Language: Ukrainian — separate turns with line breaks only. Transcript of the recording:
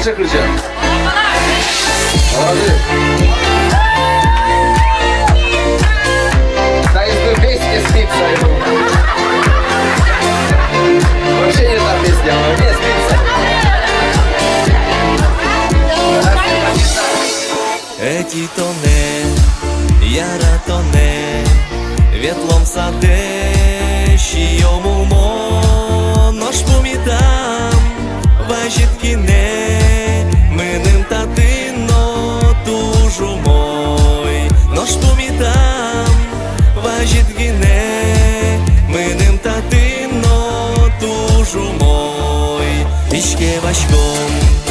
çakıracağım. Abi. Да из песни спится ему. Вообще не та песня, но мне спится.
Еті тоне, яра тоне, вітлом саде, йому мо, нож помітам, важітки не, миним татино, тужу мой, нож помітам, важітки не, миним татино, тужу мой, ішке важком.